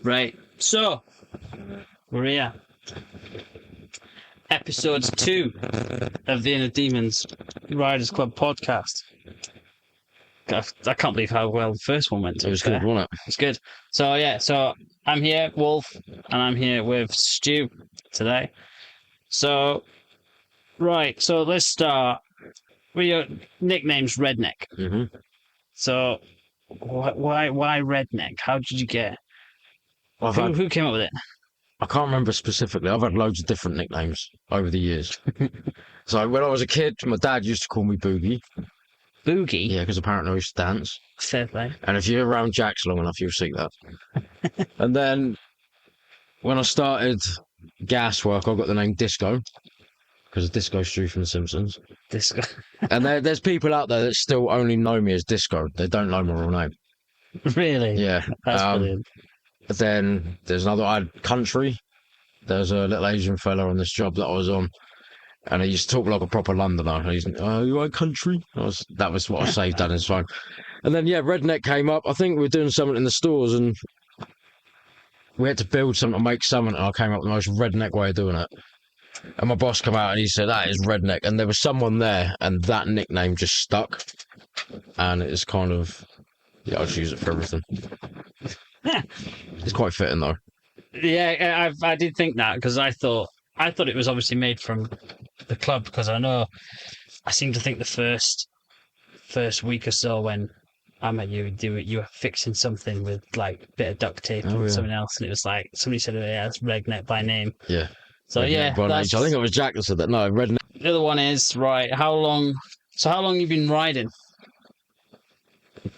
Right. So, we're here. Episode 2 of the Inner Demons Riders Club podcast. I can't believe how well the first one went. It was good, wasn't it? It's good. So I'm here, Wolf, and I'm here with Stu today. So let's start with your nickname's Redneck. Mm-hmm. So, why Redneck? How did you get? Who came up with it? I can't remember specifically. I've had loads of different nicknames over the years. So when I was a kid, my dad used to call me Boogie. Boogie? Yeah, because apparently I used to dance. Fair play. And if you're around Jack's long enough, you'll see that. And then when I started gas work, I got the name Disco. Because of Disco Stu from The Simpsons. Disco. And there's people out there that still only know me as Disco. They don't know my real name. Really? Yeah. That's brilliant. But then there's another, I had Country. There's a little Asian fella on this job that I was on. And he used to talk like a proper Londoner. He's, you like Country? That was what I saved down his phone. And then, yeah, Redneck came up. I think we were doing something in the stores and we had to build something to make something. And I came up with the most redneck way of doing it. And my boss came out and he said, that is Redneck. And there was someone there and that nickname just stuck. And it's kind of, yeah, I just use it for everything. It's quite fitting though. Yeah, I did think that because I thought it was obviously made from the club because I seem to think the first week or so when I met you, you were fixing something with like a bit of duct tape or something else, and it was like somebody said, "Yeah, it's Redneck by name." Yeah. So Redneck yeah, I think it was Jack that said that. No, Redneck. The other one is right. How long have you been riding?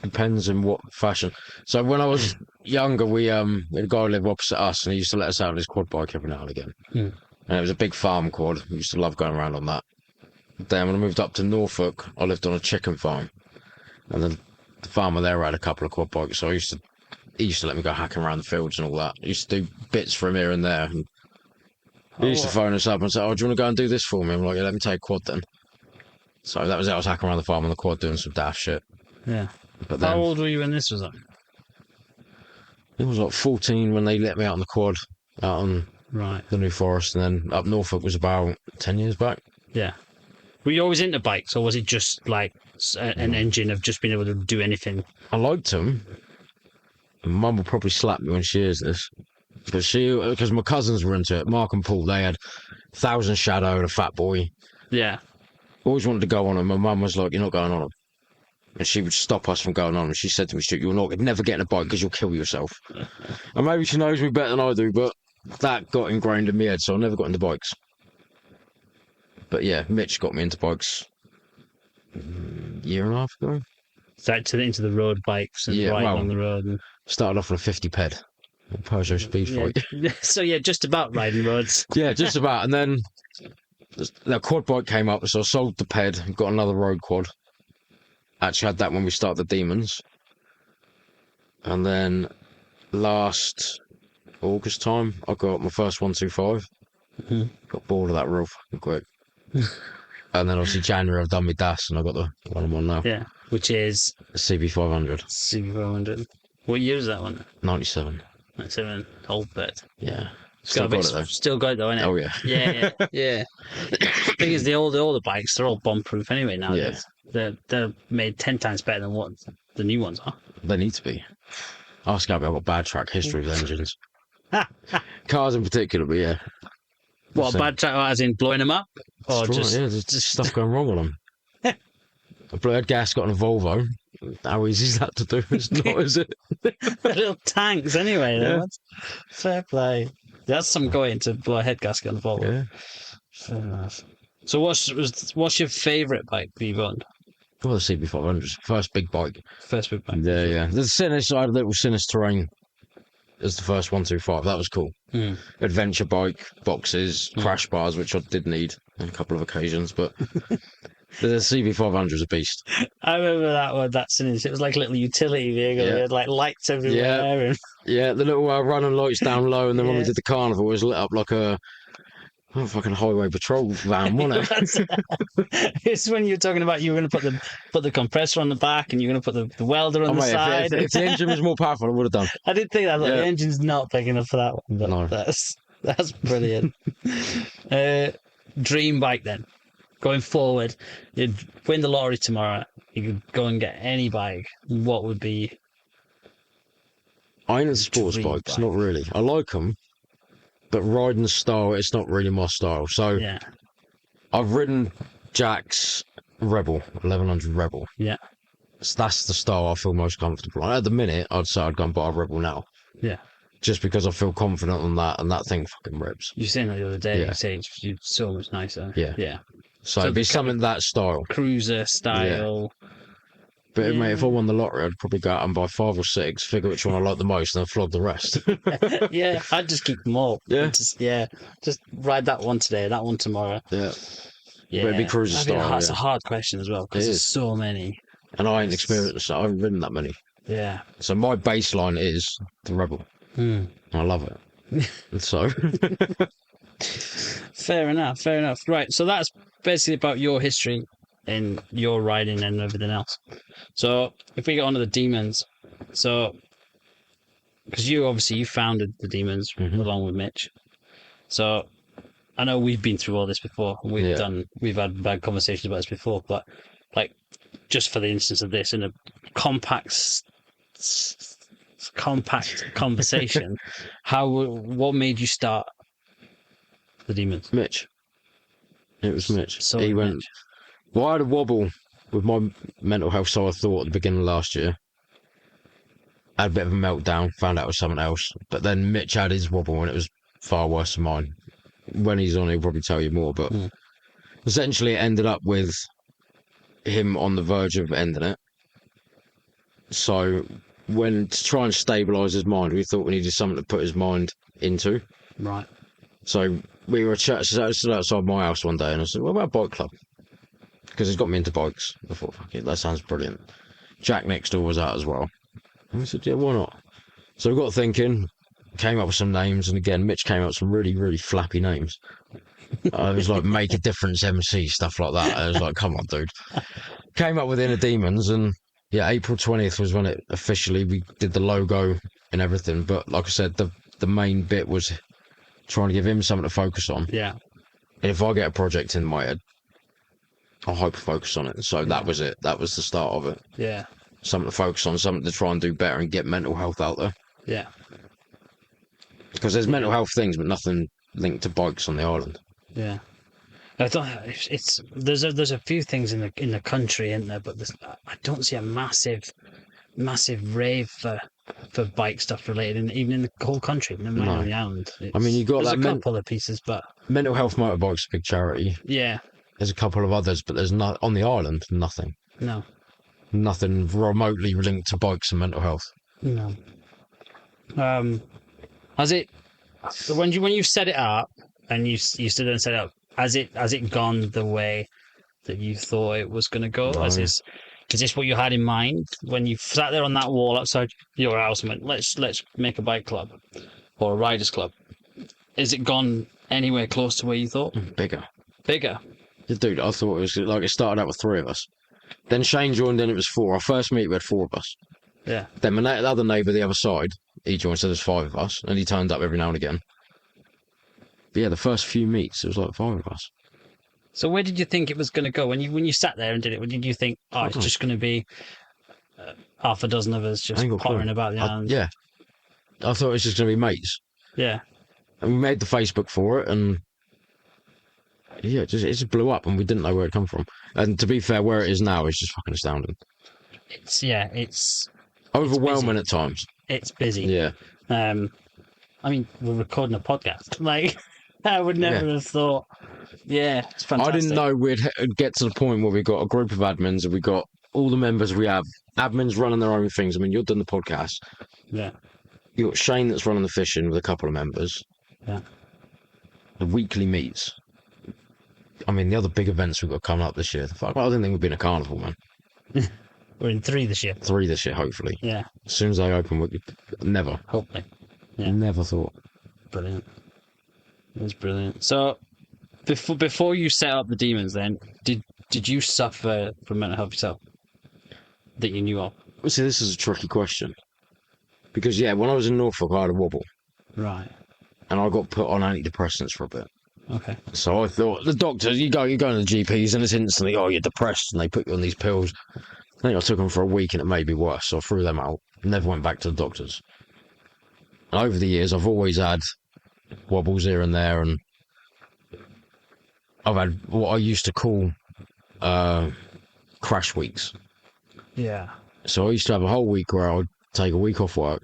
Depends in what fashion. So when I was younger, we had a guy who lived opposite us, and he used to let us out on his quad bike every now and again. And it was a big farm quad. We used to love going around on that. Then when I moved up to Norfolk, I lived on a chicken farm, and then the farmer there had a couple of quad bikes. So he used to let me go hacking around the fields and all that. I used to do bits from here and there. And he used to phone us up and say, "Oh, do you want to go and do this for me?" I'm like, "Yeah, let me take quad then." So that was it. I was hacking around the farm on the quad doing some daft shit. Yeah. But then, how old were you when this was on? I was like 14 when they let me out on the quad, out on the New Forest, and then up Norfolk was about 10 years back. Yeah. Were you always into bikes, or was it just like an engine of just being able to do anything? I liked them. Mum will probably slap me when she hears this. Because my cousins were into it. Mark and Paul, they had 1000 Shadow and a Fat Boy. Yeah. Always wanted to go on them. My mum was like, "You're not going on them." And she would stop us from going on. And she said to me, "Stu, you'll never get in a bike because you'll kill yourself." And maybe she knows me better than I do, but that got ingrained in my head, so I never got into bikes. But yeah, Mitch got me into bikes a year and a half ago. So into the road bikes and riding on the road. And... started off on a 50 ped. Peugeot Speed Fight. Yeah. So yeah, just about riding roads. Yeah, just about. And then the quad bike came up, so I sold the ped and got another road quad. Actually had that when we started the Demons. And then last August time, I got my first 125. Got bored of that real fucking quick. And then obviously January I've done my DAS and I got the one I'm on now. Yeah, which is a CB500. CB500. What year is that one? 97. 97. Old bit. Yeah. Still got it though, innit? Oh yeah. Yeah. The thing is, the older bikes, they're all bomb-proof anyway nowadays. Yeah. They're made 10 times better than what the new ones are. They need to be. Ask Abby, I've got bad track history with engines. Cars in particular, but yeah. What, bad track as in blowing them up? Or there's just stuff going wrong on them. I had gas got on a Volvo. How easy is that to do? It's not, is it? Little tanks anyway. Yeah. Fair play. That's some going to blow a head gasket on the Volvo. Yeah. Fair enough. So what's your favourite bike that you've owned? Well, the CB500. First big bike. First big bike. Yeah. The Sinus, I had a little Sinus Terrain as the first 125. That was cool. Adventure bike, boxes, crash bars, which I did need on a couple of occasions, but the CB500 is a beast. I remember that one, that Sinus. It was like a little utility vehicle. It had like lights everywhere. Yeah, the little running lights down low, and then when we did the carnival, it was lit up like a Oh, fucking highway patrol van, wasn't it? It's when you're talking about you were going to put the compressor on the back and you're going to put the welder on Oh, the mate, side. if the engine was more powerful, I would have done. I did think that. Like, Yeah. the engine's not big enough for that one, but No. that's brilliant. Dream bike then. Going forward, you'd win the lottery tomorrow. You could go and get any bike. What would be? I ain't into sports Dream bikes, bike. not really. I like them, but riding style, it's not really my style. So Yeah, I've ridden Jack's Rebel, 1100 Rebel. yeah, So that's the style I feel most comfortable on. At the minute, I'd say I'd go and buy a Rebel now. yeah. Just because I feel confident on that, and that thing fucking rips. You were saying that the other day. Yeah. You say it's so much nicer. Yeah. Yeah. So, So it'd be the kind something that style. Cruiser style. But mate, if I Yeah. won the lottery, I'd probably go out and buy 5 or 6, figure which one I like the most, and then flog the rest. Yeah, I'd just keep them all. Yeah. Just ride that one today, that one tomorrow. Yeah. Yeah, But it'd be cruiser style, That's yeah. a hard question as well because It there's is. so many. And I ain't experienced that. I haven't ridden that many. Yeah. So my baseline is the Rebel. Hmm. I love it. So Fair enough. Fair enough. Right. So that's basically about your history and your riding and everything else. So if we get on to the demons, so because you founded the demons Mhm. along with Mitch. So I know we've been through all this before. We've had bad conversations about this before, but like just for the instance of this, in a compact conversation, what made you start the demons? Mitch. It was Mitch. So He went. Mitch. Well, I had a wobble with my mental health, so I thought at the beginning of last year. I had a bit of a meltdown, found out it was someone else. But then Mitch had his wobble and it was far worse than mine. When he's on, he'll probably tell you more. But essentially, it ended up with him on the verge of ending it. So, to try and stabilise his mind, we thought we needed something to put his mind into. Right. So, we were stood outside my house one day and I said, what about a bike club? Because he's got me into bikes. I thought, fuck it, that sounds brilliant. Jack next door was out as well. And we said, yeah, why not? So we got thinking, came up with some names, and again, Mitch came up with some really, really flappy names. It was like Make a Difference MC, stuff like that. I was like, come on, dude. Came up with Inner Demons, and yeah, April 20th was when we did the logo and everything. But like I said, the main bit was trying to give him something to focus on. Yeah. And if I get a project in my head, I hope to focus on it. So that was it. That was the start of it. Yeah. Something to focus on, something to try and do better and get mental health out there. Yeah. Because there's mental health things, but nothing linked to bikes on the island. Yeah. I don't. There's a few things in the country, isn't there? But I don't see a massive rave for bike stuff related, even in the whole country, no matter on the island. I mean, you got there's that a couple of pieces, but mental health motorbike's a big charity. yeah, There's a couple of others, but there's not on the island. no, Nothing remotely linked to bikes and mental health. no. Has it when you set it up and you stood there and set it up? Has it gone the way that you thought it was going to go? No. Is this what you had in mind when you sat there on that wall outside your house and went, let's make a bike club or a riders club? Is it gone anywhere close to where you thought? Bigger. Bigger. Yeah, dude, I thought it was like it started out with 3 of us. Then Shane joined in, it was 4. Our first meet, we had 4 of us. Yeah. Then my other neighbour, the other side, he joined, so there's 5 of us, and he turned up every now and again. But yeah, the first few meets, it was like 5 of us. So where did you think it was going to go when you sat there and did it? Did you think, it's just going to be half a dozen of us just pottering about the island? Yeah. I thought it was just going to be mates. Yeah. And we made the Facebook for it, and yeah, it just blew up, and we didn't know where it come from. And to be fair, where it is now is just fucking astounding. It's Overwhelming at times. It's busy. Yeah. I mean, we're recording a podcast. Like, I would never have thought. Yeah, it's fantastic. I didn't know we'd get to the point where we got a group of admins and we got all the members we have. Admins running their own things. I mean, you're doing the podcast. Yeah. You got Shane that's running the fishing with a couple of members. Yeah. The weekly meets. I mean, the other big events we've got coming up this year. I didn't think we'd be in a carnival, man. We're in 3 this year. 3 this year, hopefully. Yeah. As soon as they open, Hopefully. Yeah. Never thought. Brilliant. It was brilliant. So, before you set up the demons, then did you suffer from mental health yourself that you knew of? See, this is a tricky question because when I was in Norfolk, I had a wobble, Right. and I got put on antidepressants for a bit. Okay. So I thought the doctors, you go to the GPs, and it's instantly, oh, you're depressed, and they put you on these pills. I think I took them for a week, and it made me worse. So I threw them out. Never went back to the doctors. And over the years, I've always had wobbles here and there, and I've had what I used to call crash weeks. Yeah. So I used to have a whole week where I'd take a week off work.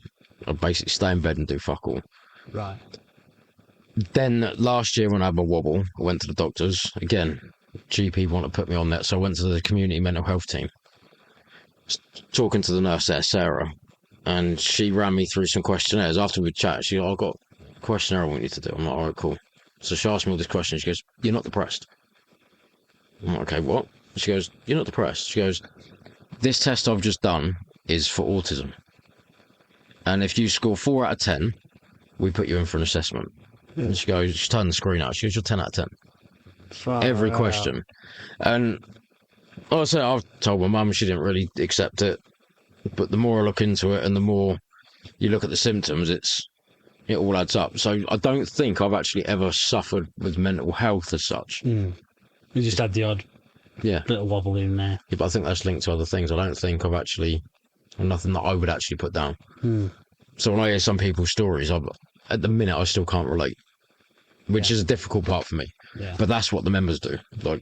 I'd basically stay in bed and do fuck all. Right. Then last year when I had my wobble, I went to the doctors. Again, GP wanted to put me on that, so I went to the community mental health team. Talking to the nurse there, Sarah, and she ran me through some questionnaires. After we chatted, she goes, I've got a questionnaire I want you to do. I'm like, all right, cool. So she asked me all these questions. She goes, you're not depressed. I'm like, okay, what? She goes, you're not depressed. She goes, this test I've just done is for autism. And if you score 4 out of 10, we put you in for an assessment. Yeah. And she turned the screen out. She goes, you're 10 out of 10. Every question. And like I said, I've told my mum, she didn't really accept it. But the more I look into it and the more you look at the symptoms, it all adds up. So I don't think I've actually ever suffered with mental health as such. You just had the odd little wobble in there. Yeah, but I think that's linked to other things. I don't think I've actually, nothing that I would actually put down. So when I hear some people's stories, at the minute I still can't relate, which is a difficult part for me. Yeah. But that's what the members do. Like,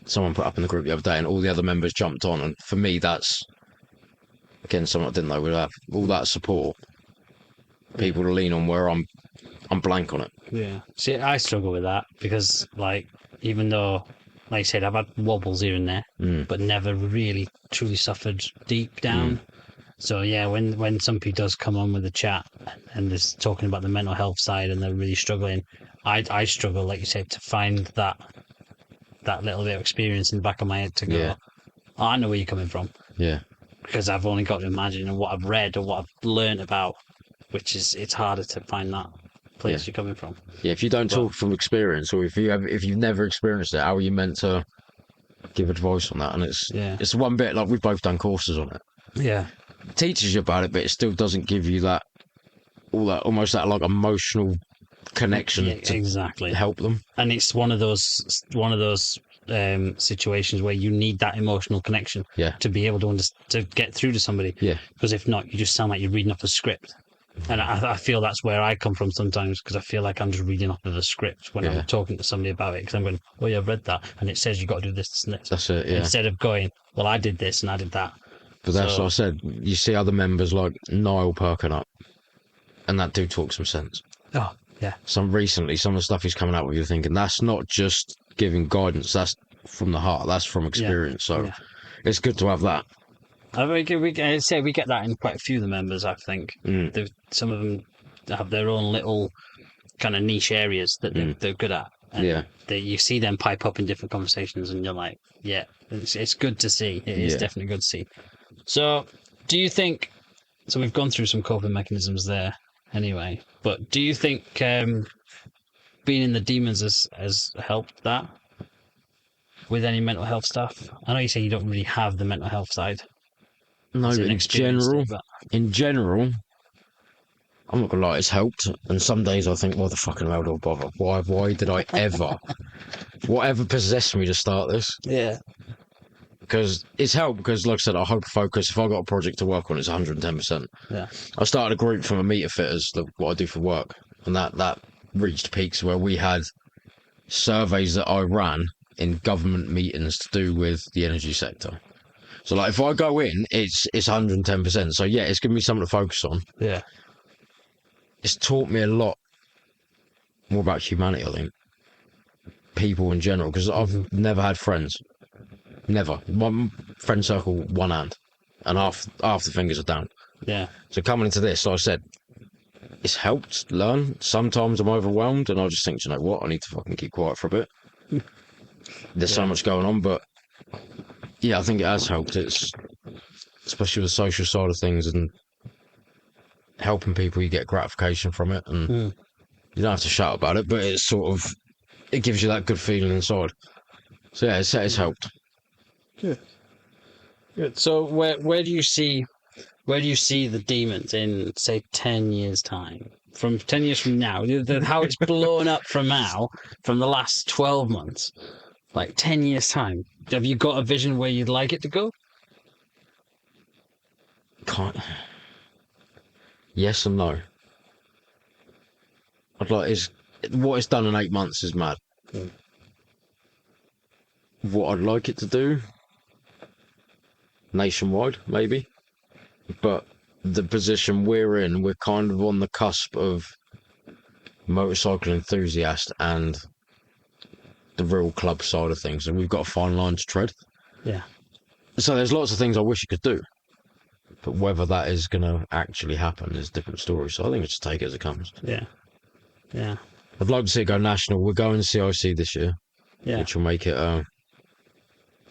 someone put up in the group the other day and all the other members jumped on, and for me that's, again, something I didn't know would have all that support, people to lean on where I'm blank on it. Yeah. See, I struggle with that because, like, even though, like I said, I've had wobbles here and there, but never really truly suffered deep down. So yeah, when somebody does come on with a chat and there's talking about the mental health side and they're really struggling, I struggle, like you said, to find that little bit of experience in the back of my head to go, oh, I know where you're coming from. Yeah. Because I've only got to imagine what I've read or what I've learned about, which is, it's harder to find that place you're coming from. Yeah, if you don't talk from experience, or if you've never experienced it, how are you meant to give advice on that? And it's one bit, like, we've both done courses on it. Yeah. It teaches you about it, but it still doesn't give you almost that like emotional connection to help them. And it's one of those situations where you need that emotional connection to be able to get through to somebody. Yeah. Because if not, you just sound like you're reading off a script. And I feel that's where I come from sometimes, because I feel like I'm just reading off of a script when I'm talking to somebody about it, because I'm going, oh yeah, I've read that, and it says you've got to do this and this. That's it, yeah. Instead of going, well, I did this and I did that. But that's what I said. You see other members like Niall perking up, and that do talk some sense. Oh, yeah. Some of the stuff he's coming out with, you're thinking, that's not just giving guidance, that's from the heart, that's from experience. So it's good to have that. We get that in quite a few of the members, I think. Some of them have their own little kind of niche areas that they're good at. And you see them pipe up in different conversations, and you're like, yeah, it's good to see. It is definitely good to see. So, do you think... So we've gone through some coping mechanisms there anyway, but do you think being in the demons has helped that with any mental health stuff? I know you say you don't really have the mental health side. No, but in general, I'm not gonna lie, it's helped. And some days I think, why the fucking hell do I bother? Why did I ever, whatever possessed me to start this? Yeah. Because it's helped, because like I said, I hyper-focus. If I got a project to work on, it's 110%. Yeah. I started a group for my meter fitters, what I do for work, and that reached peaks where we had surveys that I ran in government meetings to do with the energy sector. So like if I go in, it's 110%. So yeah, it's given me something to focus on. Yeah. It's taught me a lot more about humanity, I think. People in general, because I've never had friends. Never. One friend circle, one hand, and half the fingers are down. Yeah. So coming into this, like I said, it's helped learn. Sometimes I'm overwhelmed, and I just think, you know what, I need to fucking keep quiet for a bit. There's so much going on, but yeah, I think it has helped. It's especially with the social side of things and helping people, you get gratification from it, and you don't have to shout about it, but it's sort of it gives you that good feeling inside. So yeah, it's helped. Good. So where do you see the Demons in, say, 10 years' time? From 10 years from now, how it's blown up from now, from the last 12 months, like 10 years' time. Have you got a vision where you'd like it to go? Can't. Yes and no. What it's done in 8 months is mad. What I'd like it to do, nationwide, maybe. But the position we're in, we're kind of on the cusp of motorcycle enthusiast and the real club side of things, and we've got a fine line to tread. Yeah. So there's lots of things I wish you could do, but whether that is going to actually happen is a different story. So I think it's just take it as it comes. Yeah. Yeah. I'd like to see it go national. We're going CIC this year, which will make it a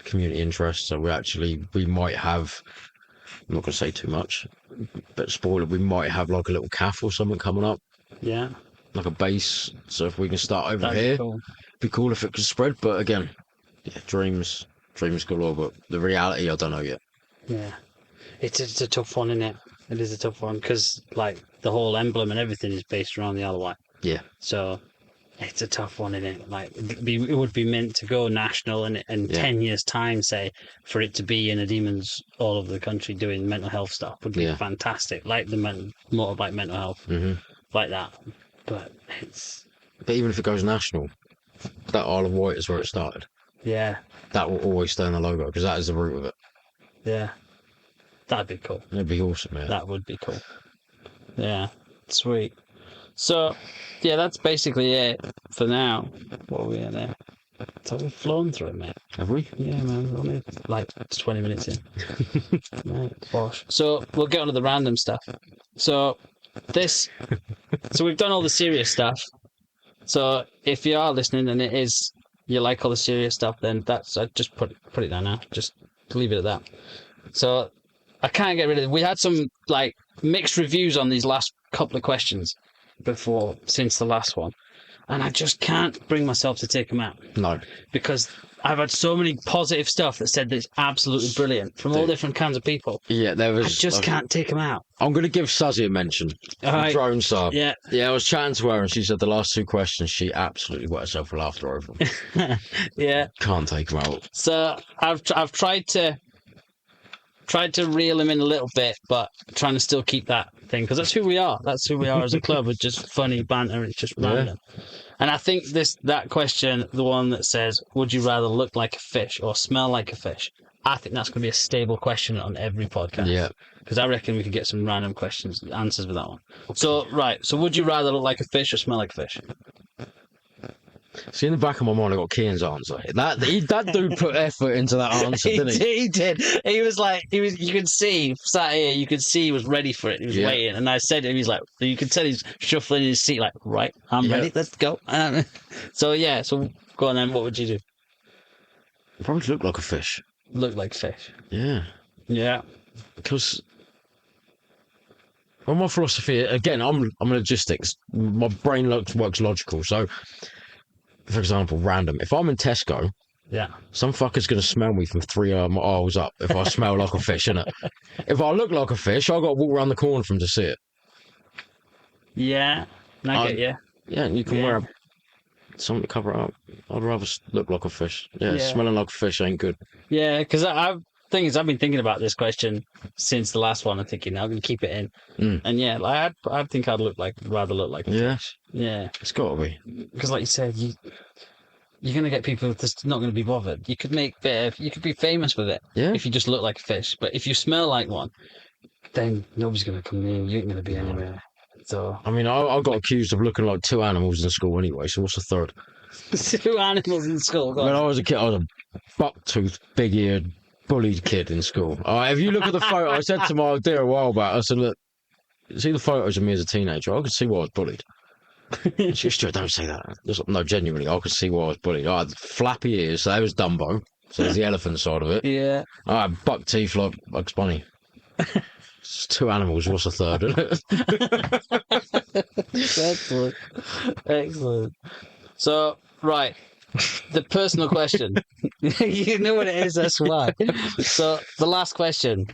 community interest. So we might have, I'm not going to say too much, but spoiler, we might have like a little calf or something coming up. Yeah. Like a base. So if we can start over That'd here, be cool. be cool if it could spread. But again, dreams galore. But the reality, I don't know yet. Yeah. It's a tough one, isn't it? It is a tough one because, like, the whole emblem and everything is based around the Isle of Wight. Yeah. So it's a tough one, isn't it? Like, it would be meant to go national, and in 10 years' time, say, for it to be in a Demons all over the country doing mental health stuff would be fantastic. Like the motorbike mental health, like that. But even if it goes national, that Isle of Wight is where it started. Yeah. That will always stay in the logo because that is the root of it. Yeah. That'd be cool. It'd be awesome, yeah. That would be cool. Yeah. Sweet. So, yeah, that's basically it for now. What are we at there? So we've flown through it, mate. Have we? Yeah, man. We're only like 20 minutes in. Right, bosh. So we'll get on to the random stuff. So we've done all the serious stuff. So if you are listening and you like all the serious stuff, then I'd just put it down now. Just leave it at that. So I can't get rid of it. We had some like mixed reviews on these last couple of questions since the last one, and I just can't bring myself to take them out. No, because I've had so many positive stuff that said that it's absolutely brilliant from all different kinds of people. Yeah, I just can't take them out. I'm going to give Suzzy a mention. All right. Drone Sub. Yeah. Yeah, I was chatting to her and she said the last two questions she absolutely wet herself with laughter over them. Yeah. Can't take them out. So I've tried to reel them in a little bit, but trying to still keep that thing, because that's who we are. That's who we are as a club. It's just funny banter. It's just random. And I think that question, the one that says, would you rather look like a fish or smell like a fish? I think that's going to be a stable question on every podcast. Yeah. Because I reckon we could get some random answers with that one. So, right. So would you rather look like a fish or smell like a fish? See, in the back of my mind, I got Kian's answer. That dude put effort into that answer, didn't he? He did. He was like, you could see, sat here, you could see he was ready for it. He was waiting. And I said to him, he's like, you could tell he's shuffling in his seat, like, right, I'm ready, let's go. So go on then, what would you do? Probably look like a fish. Look like fish. Yeah. Yeah. Because, well, my philosophy, again, I'm logistics. My brain works logical. So, for example, random. If I'm in Tesco, some fucker's going to smell me from 3 aisles up if I smell like a fish, innit? If I look like a fish, I've got to walk around the corner for him to see it. Yeah, I get you. Yeah, and you can wear something to cover it up. I'd rather look like a fish. Yeah, smelling like a fish ain't good. Yeah, because I've been thinking about this question since the last one. I'm thinking I'm going to keep it in. And I think I'd rather look like a fish. Yeah, it's got to be. Because, like you said, you're going to get people that's not going to be bothered. You could you could be famous with it if you just look like a fish. But if you smell like one, then nobody's going to come near you. You ain't going to be anywhere. So I mean, I got accused of looking like 2 animals in school anyway. So what's the third? 2 animals in school. When I was a kid, I was a buck-toothed, big-eared, bullied kid in school. If you look at the photo, I said to my dear a while back, I said, look, see the photos of me as a teenager. I could see why I was bullied. She was Stuart, don't say that. No, genuinely, I could see why I was bullied. I had flappy ears, so that was Dumbo. So there's the elephant side of it. Yeah. I had buck teeth like Bugs Bunny. It's 2 animals, what's the third? Excellent. So, Right. The personal question. You know what it is, that's why. So, the last question.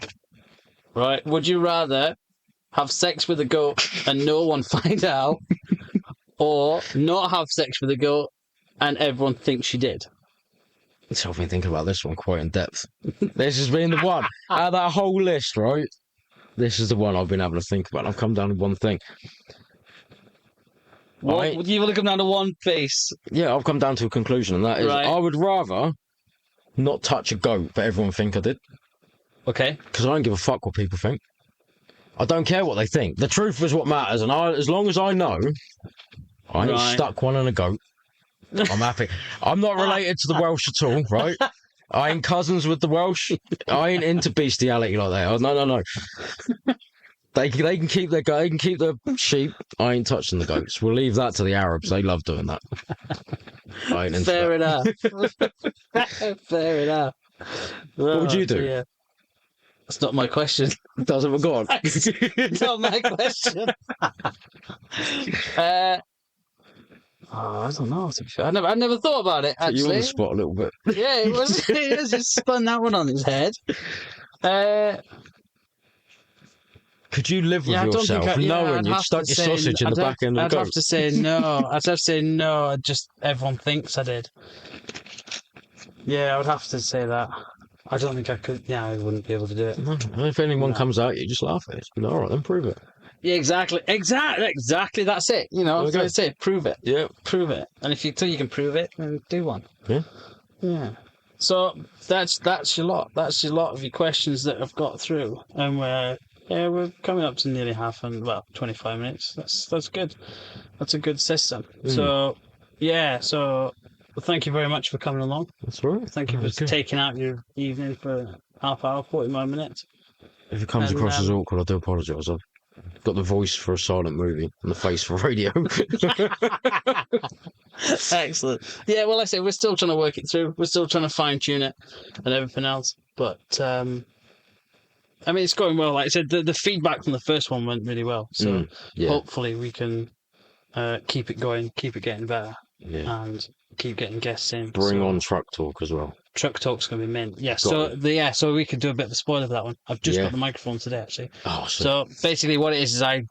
Right. Would you rather have sex with a goat and no one find out, or not have sex with a goat and everyone thinks you did? It's helped me think about this one quite in depth. This has been the one. Out of that whole list, right? This is the one I've been able to think about. I've come down to one thing. What? You want to come down to one piece? Yeah, I've come down to a conclusion, and that is Right. I would rather not touch a goat, but everyone think I did. Okay. Because I don't give a fuck what people think. I don't care what they think. The truth is what matters, and as long as I know, I ain't stuck one in a goat. I'm happy. I'm not related to the Welsh at all, right? I ain't cousins with the Welsh. I ain't into bestiality like that. No. They can keep their they can keep the sheep. I ain't touching the goats. We'll leave that to the Arabs. They love doing that. I ain't into Fair that. enough. Fair enough. What would you do? Yeah. That's not my question. Doesn't it? Go on. Not my question. I don't know. To be fair, I never thought about it. Actually, You on the spot a little bit. Yeah, it was. It was just spun that one on his head. Could you live with I don't yourself think knowing I'd you'd have stuck to your say- sausage in the back end of I'd the have goat? to say no. I'd have to say no. Just everyone thinks I did. Yeah, I would have to say that. I don't think I could. Yeah, I wouldn't be able to do it. No, if anyone No. comes out, you just laugh at it. Be like, all right, then prove it. Yeah, exactly. That's it. You know, Okay. that's it. Prove it. Yeah. Prove it. And if you think you can prove it, then do one. Yeah. Yeah. So that's your lot. That's your lot of your questions that I've got through, and we're coming up to nearly 25 minutes. That's good. That's a good system. So So thank you very much for coming along. That's all right. Thank you for taking out your evening for half hour, 45 minutes. If it comes across as awkward, I do apologise. I've got the voice for a silent movie and the face for radio. Excellent. Yeah, well, like I say, we're still trying to work it through. We're still trying to fine tune it and everything else. But I mean, it's going well. Like I said, the feedback from the first one went really well. So hopefully we can keep it going, keep it getting better, and keep getting guests in. Bring on Truck Talk as well. Truck Talk's going to be mint. Yeah, so we could do a bit of a spoiler for that one. I've just got the microphone today, actually. Oh, so basically what it is I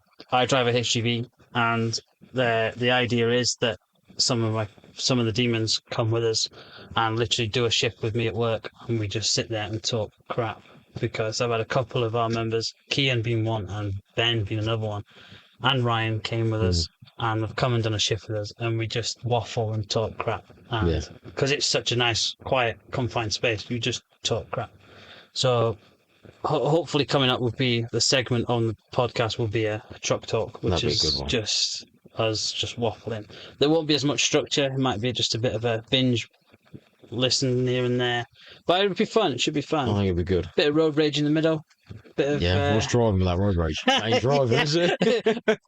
drive a HGV, and the idea is that some of the demons come with us and literally do a shift with me at work, and we just sit there and talk crap, because I've had a couple of our members, Kian being one and Ben being another one, and Ryan came with us and have come and done a shift with us, and we just waffle and talk crap. And because it's such a nice, quiet, confined space, you just talk crap. So hopefully coming up would be the segment on the podcast will be a truck talk, which is just us just waffling. There won't be as much structure. It might be just a bit of a binge listen here and there, but it would be fun. It should be fun. I think it'd be good. Bit of road rage in the middle. Bit of what's driving with that road rage? Ain't driving, is it?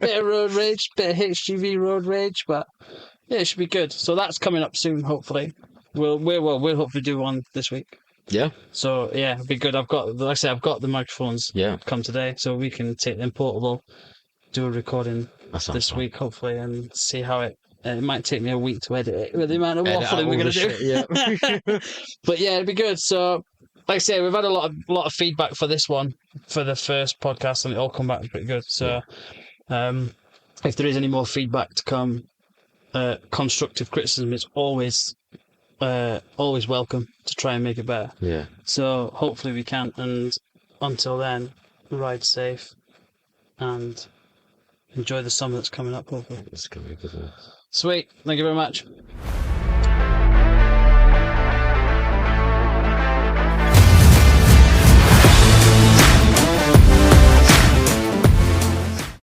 Bit of road rage, bit of HGV road rage, but yeah, it should be good. So that's coming up soon. Hopefully, we'll hopefully do one this week. Yeah. So yeah, it'll be good. I've got the microphones. Come today, so we can take them portable, do a recording this week hopefully, and see how it. It might take me a week to edit it with the amount of waffling we're going to do. But yeah, it'd be good. So, like I say, we've had a lot of feedback for this one, for the first podcast, and it all come back pretty good. So, if there is any more feedback to come, constructive criticism is always welcome to try and make it better. Yeah. So hopefully we can. And until then, ride safe and enjoy the summer that's coming up. Hopefully. It's gonna be good. Sweet. Thank you very much.